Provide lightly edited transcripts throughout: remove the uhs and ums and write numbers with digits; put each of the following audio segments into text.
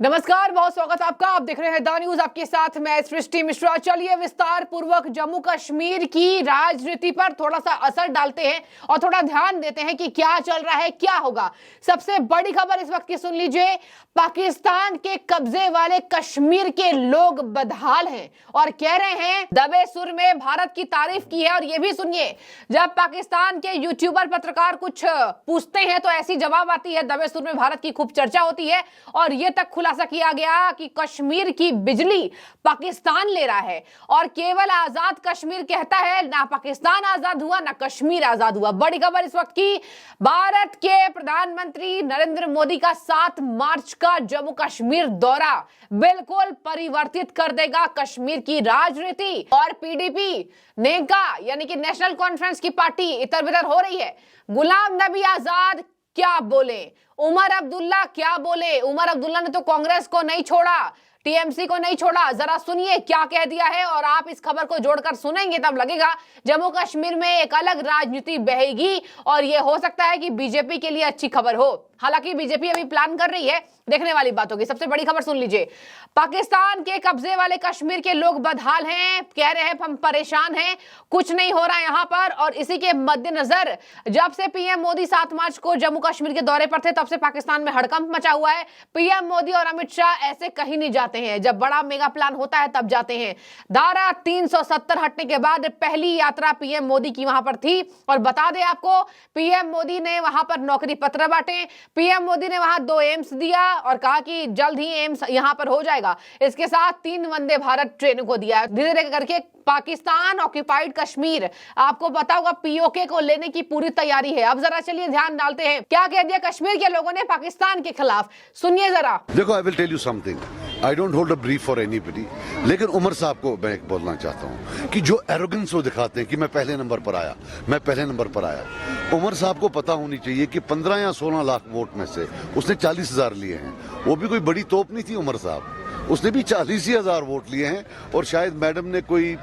नमस्कार, बहुत स्वागत है आपका। आप देख रहे हैं द न्यूज, आपके साथ मैं सृष्टि मिश्रा। चलिए विस्तार पूर्वक जम्मू कश्मीर की राजनीति पर थोड़ा सा असर डालते हैं और थोड़ा ध्यान देते हैं कि क्या चल रहा है, क्या होगा। सबसे बड़ी खबर इस वक्त की सुन लीजिए। पाकिस्तान के कब्जे वाले कश्मीर के लोग बदहाल हैं और कह रहे हैं, दबे सुर में भारत की तारीफ की है। और ये भी सुनिए, जब पाकिस्तान के यूट्यूबर पत्रकार कुछ पूछते हैं तो ऐसी जवाब आती है, दबे सुर में भारत की खूब चर्चा होती है। और ये तक खुलासा किया गया कि कश्मीर की बिजली पाकिस्तान ले रहा है और केवल आजाद कश्मीर कहता है। ना पाकिस्तान आजाद हुआ, ना कश्मीर आजाद हुआ। बड़ी खबर इस वक्त की, भारत के प्रधानमंत्री नरेंद्र मोदी का 7 मार्च का जम्मू कश्मीर दौरा बिल्कुल परिवर्तित कर देगा कश्मीर की राजनीति। और पीडीपी नेका यानी कि नेशनल कॉन्फ्रेंस की पार्टी इधर उधर हो रही है। गुलाम नबी आजाद क्या बोले, उमर अब्दुल्ला क्या बोले। उमर अब्दुल्ला ने तो कांग्रेस को नहीं छोड़ा, टीएमसी को नहीं छोड़ा। जरा सुनिए क्या कह दिया है। और आप इस खबर को जोड़कर सुनेंगे तब लगेगा जम्मू कश्मीर में एक अलग राजनीति बहेगी और यह हो सकता है कि बीजेपी के लिए अच्छी खबर हो। हालांकि बीजेपी अभी प्लान कर रही है, देखने वाली बात होगी। सबसे बड़ी खबर सुन लीजिए, पाकिस्तान के कब्जे वाले कश्मीर के लोग बदहाल हैं, कह रहे हैं हम परेशान हैं, कुछ नहीं हो रहा यहां पर। और इसी के मद्देनजर जब से पीएम मोदी 7 मार्च को जम्मू कश्मीर के दौरे पर थे, तब से पाकिस्तान में हड़कंप मचा हुआ है। पीएम मोदी और अमित शाह ऐसे कहीं नहीं जाते हैं, जब बड़ा मेगा प्लान होता है तब जाते हैं। धारा 370 हटने के बाद पहली यात्रा पीएम मोदी की वहां पर थी। और बता दें आपको, पीएम मोदी ने वहां पर नौकरी पत्र बांटे, पीएम मोदी ने वहां 2 एम्स दिया और कहा कि जल्द ही एम्स यहां पर हो जाएगा। इसके साथ 3 वंदे भारत ट्रेनों को दिया। धीरे धीरे करके पाकिस्तान ऑक्यूपाइड कश्मीर, आपको पता होगा, पीओके को लेने की पूरी तैयारी है। अब जरा चलिए ध्यान डालते हैं क्या कह दिया कश्मीर के लोगों ने पाकिस्तान के खिलाफ। सुनिए जरा। देखो, I will tell you something, I don't hold a brief for anybody, लेकिन उमर साहब को मैं एक बोलना चाहता हूं कि जो एरोगेंस वो दिखाते हैं कि मैं पहले नंबर पर आया, मैं पहले नंबर पर आया। उमर साहब को पता होनी चाहिए कि 15 या 16 लाख वोट में से उसने 40,000 लिए हैं। वो भी कोई बड़ी तोप नहीं थी उमर साहब, उसने भी 40,000 वोट लिए हैं और शायद मैडम ने कोई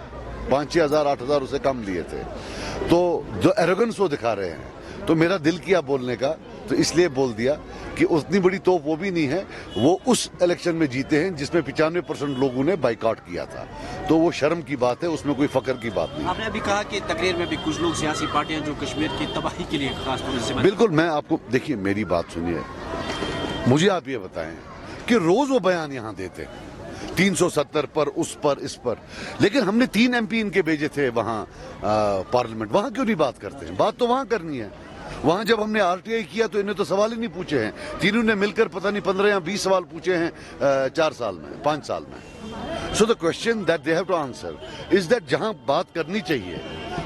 5,000 8,000 उसे कम लिए थे। तो जो एरोगेंस वो दिखा रहे हैं, तो मेरा दिल किया बोलने का, तो इसलिए बोल दिया कि उतनी बड़ी तोप वो भी नहीं है। वो उस इलेक्शन में जीते हैं जिसमें 95% लोगों ने बाइकआउट किया था। तो वो शर्म की बात है, उसमें कोई फख्र की बात नहीं। आपने अभी कहा कि तकरीर में भी कुछ लोग सियासी पार्टियां जो कश्मीर की तबाही के लिए खास तौर से। बिल्कुल, मैं आपको, देखिए मेरी बात सुनिए, मुझे आप ये बताएं कि रोज वो बयान यहां देते हैं 370 पर, उस पर, इस पर, लेकिन हमने 3 MP इनके भेजे थे वहां पार्लियामेंट। वहां क्यों नहीं बात करते हैं? बात तो वहां करनी है। वहां जब हमने आरटीआई किया तो इन्हें तो सवाल ही नहीं पूछे हैं। तीनों ने मिलकर पता नहीं 15 या 20 सवाल पूछे हैं 4 साल में, 5 साल में। So the question that they have to answer is that जहां बात करनी चाहिए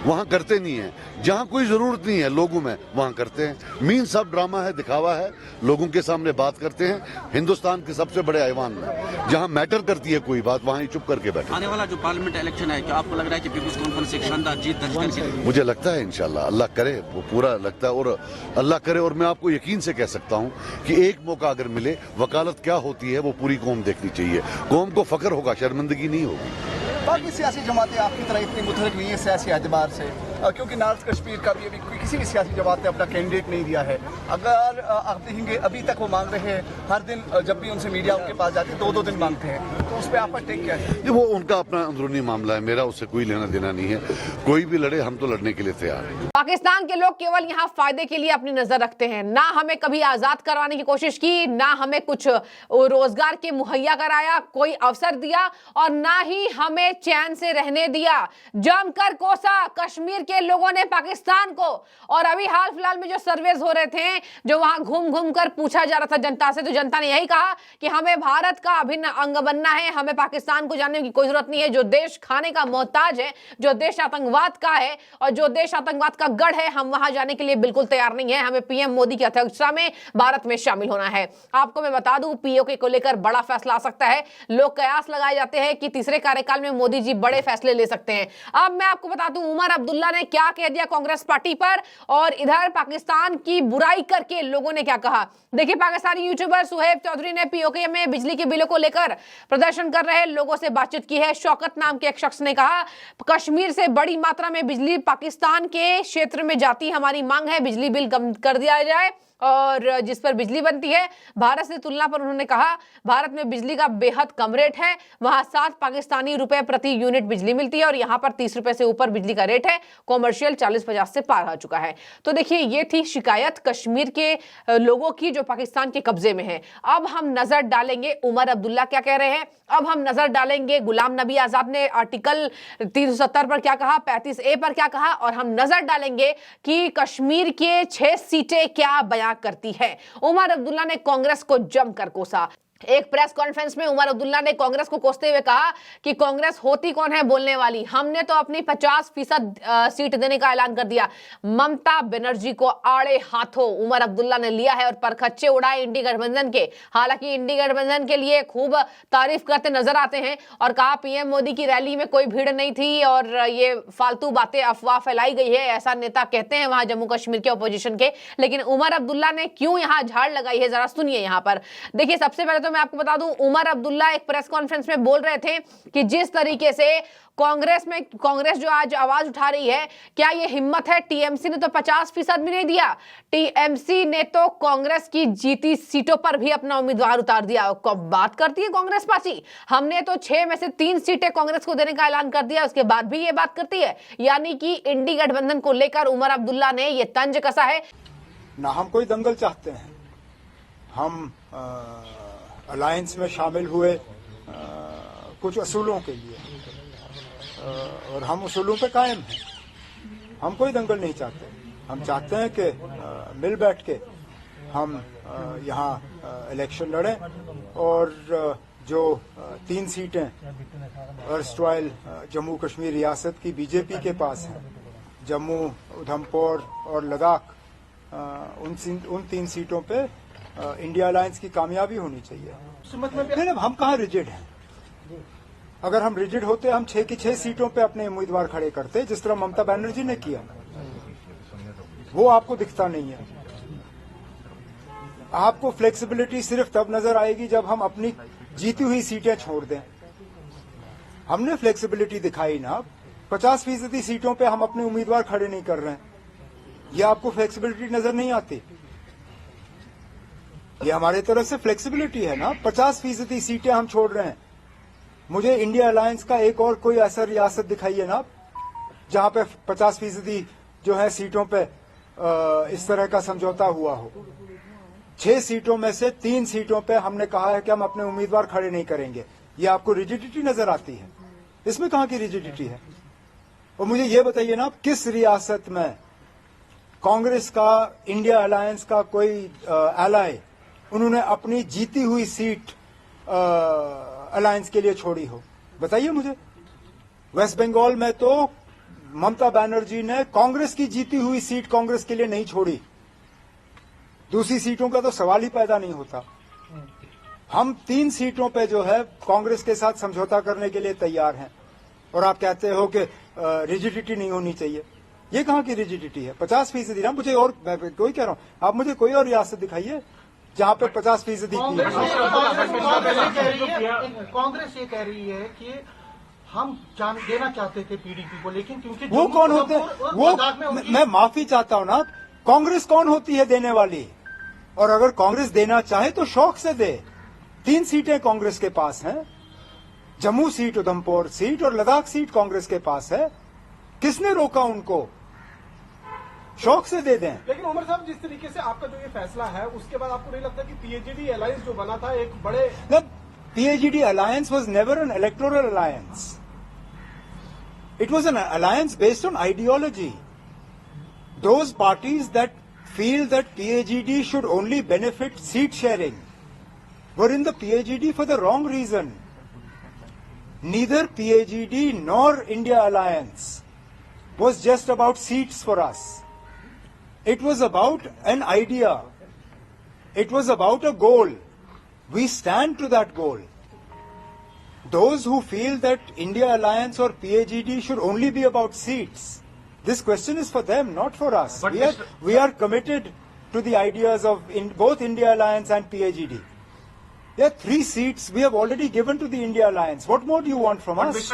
वहां करते नहीं है, जहां कोई जरूरत नहीं है लोगों में वहां करते हैं। मीन सब ड्रामा है, दिखावा है। लोगों के सामने बात करते हैं हिंदुस्तान के सबसे बड़े ऐवान में, जहां मैटर करती है कोई बात, वहां ही चुप करके बैठे। आने वाला जो पार्लियामेंट इलेक्शन है, क्या आपको लग रहा है कि पीपुल्स कॉन्फ्रेंस एक शानदार जीत दर्ज करेगी? मुझे लगता है इंशाल्लाह, अल्लाह करे, वो पूरा लगता है। और अल्लाह करे, और मैं आपको यकीन से कह सकता हूं कि एक मौका अगर मिले, वकालत क्या होती है वो पूरी कौम देखनी चाहिए। कौम को फख्र होगा, शर्मिंदगी नहीं होगी। बाकी सियासी जमातें आपकी तरह इतनी मुतहरिक नहीं है सियासी एतबार से, क्योंकि नॉर्थ कश्मीर का भी अभी किसी भी सियासी जमात ने अपना कैंडिडेट नहीं दिया है। अगर आप देखेंगे अभी तक वो मांग रहे हैं, हर दिन जब भी उनसे मीडिया उनके पास जाती है 2-2 दिन मांगते हैं। तो उस पर आपका टेक क्या है? ये वो उनका अपना अंदरूनी मामला है, मेरा उससे कोई लेना देना नहीं है। कोई भी लड़े, हम तो लड़ने के लिए तैयार हैं। पाकिस्तान के लोग केवल यहाँ फायदे के लिए अपनी नजर रखते हैं। ना हमें कभी आजाद करवाने की कोशिश की, ना हमें कुछ रोजगार के मुहैया कराया, कोई अवसर दिया, और ना ही हमें चैन से रहने दिया। जमकर कोसा कश्मीर के लोगों ने पाकिस्तान को। और अभी हाल फिलहाल में जो सर्वेज हो रहे थे, जो वहां घूम घूम कर पूछा जा रहा था जनता से, तो जनता ने यही कहा कि हमें भारत का अभिन्न अंग बनना है, हमें पाकिस्तान को जानने की कोई जरूरत नहीं है। जो देश खाने का मोहताज है, जो देश आतंकवाद का है और जो देश आतंकवाद का गढ़ है, हम वहां जाने के लिए बिल्कुल तैयार नहीं है। हमें पीएम मोदी की अध्यक्षता में भारत में शामिल होना है। आपको मैं बता दूं, पीओके को लेकर बड़ा फैसला आ सकता है। लोग कयास लगाए जाते हैं कि तीसरे कार्यकाल में मोदी जी बड़े फैसले ले सकते हैं। अब मैं आपको बता दूं, उमर अब्दुल्ला ने क्या कह दिया कांग्रेस पार्टी पर, और इधर पाकिस्तान की बुराई करके लोगों ने क्या कहा। देखिए, पाकिस्तानी यूट्यूबर सुहेब चौधरी ने पीओके में बिजली के बिलों को लेकर प्रदर्शन कर रहे लोगों से बातचीत की है। शौकत नाम के एक शख्स ने कहा, कश्मीर से बड़ी मात्रा में बिजली पाकिस्तान के क्षेत्र में जाती, हमारी मांग है बिजली बिल कम कर दिया जाए और जिस पर बिजली बनती है। भारत से तुलना पर उन्होंने कहा भारत में बिजली का बेहद कम रेट है, वहां 7 पाकिस्तानी रुपए प्रति यूनिट बिजली मिलती है और यहाँ पर 30 रुपए से ऊपर बिजली का रेट है, कॉमर्शियल 40-50 से पार हो चुका है। तो देखिए ये थी शिकायत कश्मीर के लोगों की जो पाकिस्तान के कब्जे में है। अब हम नजर डालेंगे उमर अब्दुल्ला क्या कह रहे हैं, अब हम नजर डालेंगे गुलाम नबी आजाद ने आर्टिकल 370 पर क्या कहा, 35A पर क्या कहा, और हम नजर डालेंगे कि कश्मीर के 6 सीटें क्या बयां करती है। उमर अब्दुल्ला ने कांग्रेस को जमकर कोसा। एक प्रेस कॉन्फ्रेंस में उमर अब्दुल्ला ने कांग्रेस को कोसते हुए कहा कि कांग्रेस होती कौन है बोलने वाली, हमने तो अपनी 50% सीट देने का ऐलान कर दिया। ममता बनर्जी को आड़े हाथों उमर अब्दुल्ला ने लिया है और परखच्चे उड़ाए इंडी गठबंधन के। हालांकि इंडी गठबंधन के लिए खूब तारीफ करते नजर आते हैं और कहा पीएम मोदी की रैली में कोई भीड़ नहीं थी और ये फालतू बातें अफवाह फैलाई गई है, ऐसा नेता कहते हैं वहां जम्मू कश्मीर के अपोजिशन के। लेकिन उमर अब्दुल्ला ने क्यों यहां झाड़ लगाई है, जरा सुनिए। यहां पर देखिए, सबसे पहले तो मैं आपको बता दूं, उमर अब्दुल्ला एक प्रेस कॉन्फ्रेंस में बोल रहे थे कि जिस तरीके से कांग्रेस जो आज आवाज उठा रही है, क्या ये हिम्मत है, टीएमसी ने तो 50% भी नहीं दिया, टीएमसी ने तो कांग्रेस की जीती सीटों पर भी अपना उम्मीदवार उतार दिया। बात करती है कांग्रेस पार्टी, हमने तो 6 में से 3 सीटें कांग्रेस को देने का ऐलान कर दिया, उसके बाद भी ये बात करती है। यानी कि इंडी गठबंधन को लेकर उमर अब्दुल्ला ने ये तंज कसा है। ना हम कोई दंगल चाहते हैं, हम अलायंस में शामिल हुए कुछ असूलों के लिए और हम उसूलों पे कायम हैं। हम कोई दंगल नहीं चाहते, हम चाहते हैं कि मिल बैठ के हम यहाँ इलेक्शन लड़ें और जो 3 सीटें अर्स्टवाइल जम्मू कश्मीर रियासत की बीजेपी के पास हैं, जम्मू, उधमपुर और लद्दाख, उन 3 सीटों पे इंडिया अलायंस की कामयाबी होनी चाहिए। मतलब हम कहाँ रिजिड हैं, अगर हम रिजिड होते हम 6 की 6 सीटों पे अपने उम्मीदवार खड़े करते जिस तरह ममता बनर्जी ने किया। वो आपको दिखता नहीं है। आपको फ्लेक्सिबिलिटी सिर्फ तब नजर आएगी जब हम अपनी जीती हुई सीटें छोड़ दें। हमने फ्लेक्सिबिलिटी दिखाई ना, 50% सीटों पे हम अपने उम्मीदवार खड़े नहीं कर रहे हैं। ये आपको फ्लेक्सिबिलिटी नजर नहीं आती? ये हमारे तरफ से फ्लेक्सिबिलिटी है ना। 50% सीटें हम छोड़ रहे हैं। मुझे इंडिया अलायंस का एक और कोई ऐसा रियासत दिखाइए ना जहां पे 50% जो है सीटों पे इस तरह का समझौता हुआ हो। 6 सीटों में से 3 सीटों पे हमने कहा है कि हम अपने उम्मीदवार खड़े नहीं करेंगे। ये आपको रिजिडिटी नजर आती है? इसमें कहां की रिजिडिटी है? और मुझे ये बताइए ना, किस रियासत में कांग्रेस का, इंडिया अलायंस का कोई एलाय उन्होंने अपनी जीती हुई सीट अलायंस के लिए छोड़ी हो? बताइए मुझे। वेस्ट बंगाल में तो ममता बनर्जी ने कांग्रेस की जीती हुई सीट कांग्रेस के लिए नहीं छोड़ी। दूसरी सीटों का तो सवाल ही पैदा नहीं होता। हम 3 सीटों पे जो है कांग्रेस के साथ समझौता करने के लिए तैयार हैं और आप कहते हो कि रिजिडिटी नहीं होनी चाहिए। ये कहां की रिजिडिटी है? 50% ना। मुझे और कोई कह रहा हूं, आप मुझे कोई और रियासत दिखाइए जहां पे 50% कांग्रेस ये कह रही है कि हम जान देना चाहते थे पीडीपी को, लेकिन क्योंकि वो कौन होते हैं? वो मैं माफी चाहता हूं ना, कांग्रेस कौन होती है देने वाली? और अगर कांग्रेस देना चाहे तो शौक से दे। 3 सीटें कांग्रेस के पास हैं, जम्मू सीट, उधमपुर सीट और लद्दाख सीट कांग्रेस के पास है। किसने रोका उनको? शौक से दे दें। लेकिन उमर साहब, जिस तरीके से आपका जो ये फैसला है, उसके बाद आपको नहीं लगता कि पीएचडी अलायंस जो बना था एक बड़े PAGD alliance was never an electoral alliance. It was an alliance based on ideology. Those parties that feel that PAGD should only benefit seat sharing were in the PAGD for the wrong reason. Neither PAGD nor India Alliance was just about seats for us. It was about an idea. It was about a goal. We stand to that goal. Those who feel that India Alliance or PAGD should only be about seats, this question is for them, not for us. We are committed to the ideas of both India Alliance and PAGD. There are 3 seats we have already given to the India Alliance. What more do you want from us?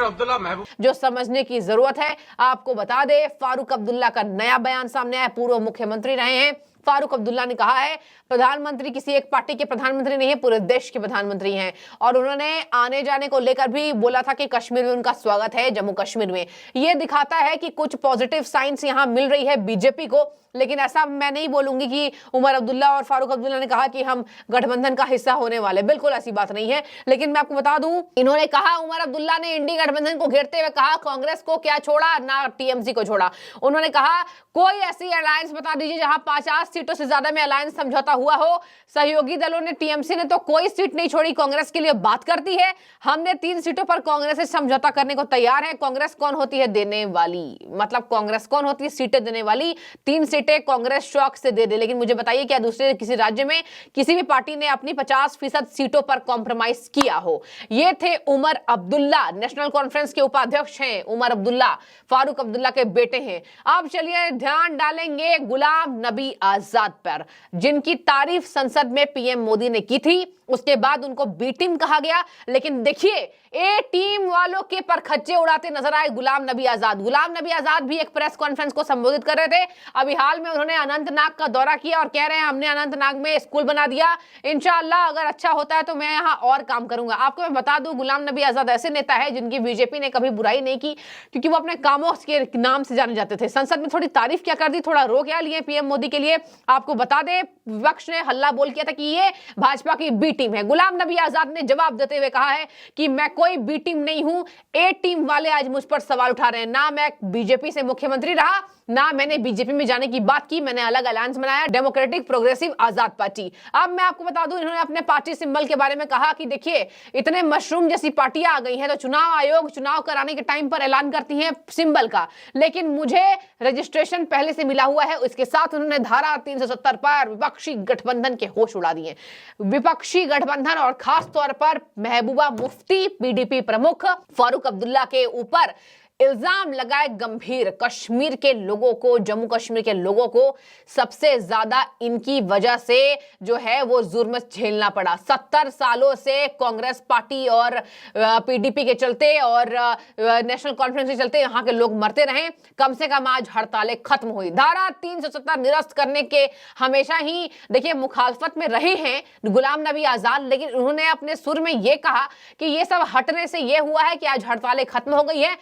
जो समझने की जरूरत है, आपको बता दे, फारूक अब्दुल्ला का नया बयान सामने आया। पूर्व मुख्यमंत्री रहे हैं फारूक अब्दुल्ला ने कहा है प्रधानमंत्री किसी एक पार्टी के प्रधानमंत्री नहीं है, पूरे देश के प्रधानमंत्री हैं। और उन्होंने आने जाने को लेकर भी बोला था कि कश्मीर में उनका स्वागत है, जम्मू कश्मीर में। ये दिखाता है कि कुछ पॉजिटिव साइंस यहां मिल रही है बीजेपी को। लेकिन ऐसा मैं नहीं बोलूंगी कि उमर अब्दुल्ला और फारूक अब्दुल्ला ने कहा कि हम गठबंधन का हिस्सा होने वाले, बिल्कुल ऐसी बात नहीं है। लेकिन मैं आपको बता दूं, इन्होंने कहा, उमर अब्दुल्ला ने इंडी गठबंधन को घेरते हुए कहा कांग्रेस को क्या छोड़ा, ना टीएमसी को छोड़ा। उन्होंने कहा कोई ऐसी अलायंस बता दीजिए जहां 50 सीटों से ज्यादा में अलायंस समझौता हुआ हो। सहयोगी दलों ने, टीएमसी ने तो कोई सीट नहीं छोड़ी, कांग्रेस के लिए बात करती है। हमने 3 सीटों पर कांग्रेस से समझौता करने को तैयार है। कांग्रेस कौन होती है देने वाली, मतलब कांग्रेस कौन होती है सीटें देने वाली। 3 सीटें कांग्रेस शौक से दे दे। लेकिन मुझे बताइए क्या दूसरे किसी राज्य में किसी भी पार्टी ने अपनी 50% सीटों पर कॉम्प्रोमाइज किया हो। ये थे उमर अब्दुल्ला, नेशनल कॉन्फ्रेंस के उपाध्यक्ष हैं उमर अब्दुल्ला, फारूक अब्दुल्ला के बेटे हैं। अब चलिए ध्यान डालेंगे गुलाम नबी आजाद पर, जिनकी तारीफ संसद में पीएम मोदी ने की थी। उसके बाद उनको बी टीम कहा गया। लेकिन देखिए ए टीम वालों के पर खच्चे उड़ाते नजर आए गुलाम नबी आजाद। गुलाम नबी आजाद भी एक प्रेस कॉन्फ्रेंस को संबोधित कर रहे थे। अभी हाल में उन्होंने अनंतनाग का दौरा किया और कह रहे हैं हमने अनंतनाग में स्कूल बना दिया, इंशाअल्लाह अगर अच्छा होता है तो मैं यहाँ और काम करूंगा। आपको मैं बता दूं गुलाम नबी आजाद ऐसे नेता है जिनकी बीजेपी ने कभी बुराई नहीं की, क्योंकि वो अपने कामों के नाम से जाने जाते थे। संसद में थोड़ी तारीफ क्या कर दी, थोड़ा रो क्या लिए पीएम मोदी के लिए। आपको बता दें विपक्ष ने हल्ला बोल किया था कि ये भाजपा की बी टीम है। गुलाम नबी आजाद ने जवाब देते हुए कहा है कि मैं कोई बी टीम नहीं हूं। ए टीम वाले आज मुझ पर सवाल उठा रहे हैं। ना मैं बीजेपी से मुख्यमंत्री रहा, ना मैंने बीजेपी में जाने की बात की। मैंने अलग अलायंस बनाया, डेमोक्रेटिक प्रोग्रेसिव आजाद पार्टी। अब मैं आपको बता दूं, इन्होंने अपने पार्टी सिंबल के बारे में कहा कि देखिए इतने मशरूम जैसी पार्टियां आ गई हैं तो चुनाव आयोग चुनाव कराने के टाइम पर ऐलान करती हैं सिंबल का, लेकिन मुझे रजिस्ट्रेशन पहले से मिला हुआ है। इसके साथ उन्होंने धारा 370 पर विपक्षी गठबंधन के होश उड़ा दिए। विपक्षी गठबंधन और खास तौर पर महबूबा मुफ्ती पीडीपी प्रमुख फारूक अब्दुल्ला के ऊपर इल्जाम लगाए गंभीर। कश्मीर के लोगों को, जम्मू कश्मीर के लोगों को सबसे ज्यादा इनकी वजह से जो है वो जुर्म झेलना पड़ा। 70 सालों से कांग्रेस पार्टी और पीडीपी के चलते और नेशनल कॉन्फ्रेंस के चलते यहाँ के लोग मरते रहे। कम से कम आज हड़तालें खत्म हुई। धारा 370 निरस्त करने के हमेशा ही देखिए मुखालफत में रहे हैं गुलाम नबी आजाद, लेकिन उन्होंने अपने सुर में यह कहा कि ये सब हटने से यह हुआ है कि आज हड़तालें खत्म हो गई है,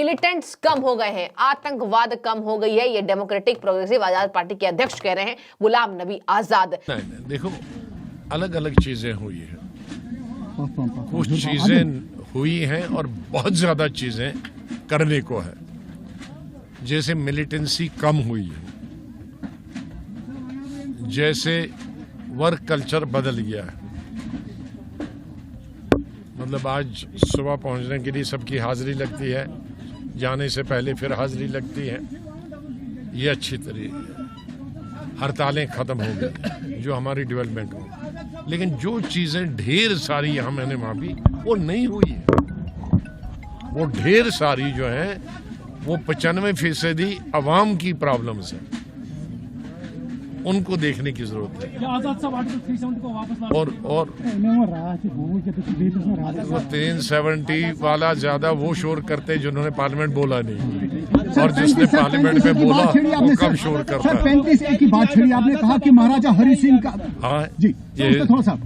मिलिटेंट्स कम हो गए हैं, आतंकवाद कम हो गई है। ये डेमोक्रेटिक प्रोग्रेसिव आजाद पार्टी के अध्यक्ष कह रहे हैं गुलाम नबी आजाद। नहीं, देखो अलग अलग चीजें हुई हैं, कुछ चीजें हुई हैं और बहुत ज्यादा चीजें करने को है। जैसे मिलिटेंसी कम हुई है, जैसे वर्क कल्चर बदल गया है। मतलब आज सुबह पहुंचने के लिए सबकी हाजिरी लगती है, जाने से पहले फिर हाजिरी लगती है। ये अच्छी तरीके हड़तालें खत्म हो गई जो हमारी डेवलपमेंट हो। लेकिन जो चीजें ढेर सारी यहाँ मैंने मापी वो नहीं हुई है। वो ढेर सारी जो है वो 95% अवाम की प्रॉब्लम्स है, उनको देखने की जरूरत है। और वो 370 वाला ज्यादा वो शोर करते जिन्होंने पार्लियामेंट बोला नहीं, और जिसने पार्लियामेंट में बोला वो कम शोर करता है। 35A की बात छेड़ी आपने, कहा कि महाराजा हरि सिंह का, हाँ जी ये थोड़ा सा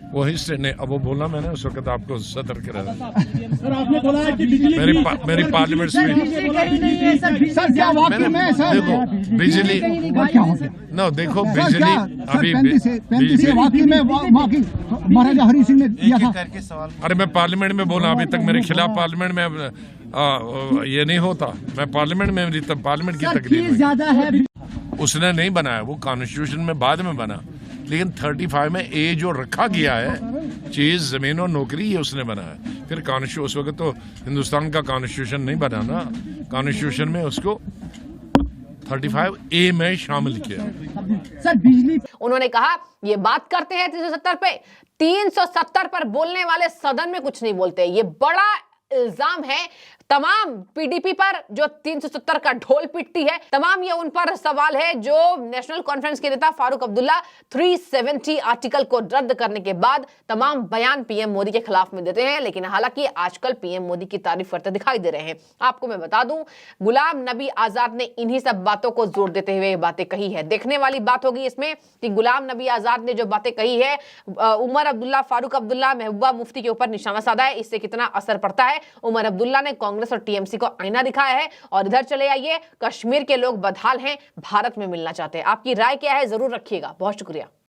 वही से ने अब वो बोला मैंने उस वक्त आपको सतर्क रहना। सर आपने बोला है कि मेरी पार्लियामेंट स्पीच सर क्या वाकई में सर देखो बिजली क्या हो गया ना, देखो सर बिजली क्या अभी 35 वाकई में वाकई महाराजा हरि सिंह ने दिया था। अरे मैं पार्लियामेंट में बोला, अभी तक मेरे खिलाफ पार्लियामेंट में ये नहीं होता। मैं पार्लियामेंट में मेरी तब पार्लियामेंट की तकलीफ ज्यादा है उसने नहीं बनाया, वो कॉन्स्टिट्यूशन में बाद में बना। लेकिन 35 में ए जो रखा गया है चीज जमीन और नौकरी, ये उसने बनाया। फिर कॉन्स्टिट्यूशन उस वक्त तो हिंदुस्तान का कॉन्स्टिट्यूशन नहीं बना ना, कॉन्स्टिट्यूशन में उसको 35A में शामिल किया। सर बिजली, उन्होंने कहा ये बात करते हैं 370 पे, 370 पर बोलने वाले सदन में कुछ नहीं बोलते। ये बड़ा इल्जाम है। तमाम पीडीपी पर जो 370 का ढोल पिटती है, तमाम ये उन पर सवाल है जो नेशनल कॉन्फ्रेंस के नेता फारूक अब्दुल्ला 370 आर्टिकल को रद्द करने के बाद तमाम बयान पीएम मोदी के खिलाफ में देते हैं। लेकिन हालांकि आजकल पीएम मोदी की तारीफ करते दिखाई दे रहे हैं। आपको मैं बता दूं, गुलाम नबी आजाद ने इन्हीं सब बातों को जोर देते हुए बातें कही है। देखने वाली बात होगी इसमें कि गुलाम नबी आजाद ने जो बातें कही है, उमर अब्दुल्ला, फारूक अब्दुल्ला, महबूबा मुफ्ती के ऊपर निशाना साधा है, इससे कितना असर पड़ता है। उमर अब्दुल्ला ने कांग्रेस और टीएमसी को आईना दिखाया है। और इधर चले आइए, कश्मीर के लोग बदहाल हैं, भारत में मिलना चाहते हैं। आपकी राय क्या है, जरूर रखिएगा। बहुत शुक्रिया।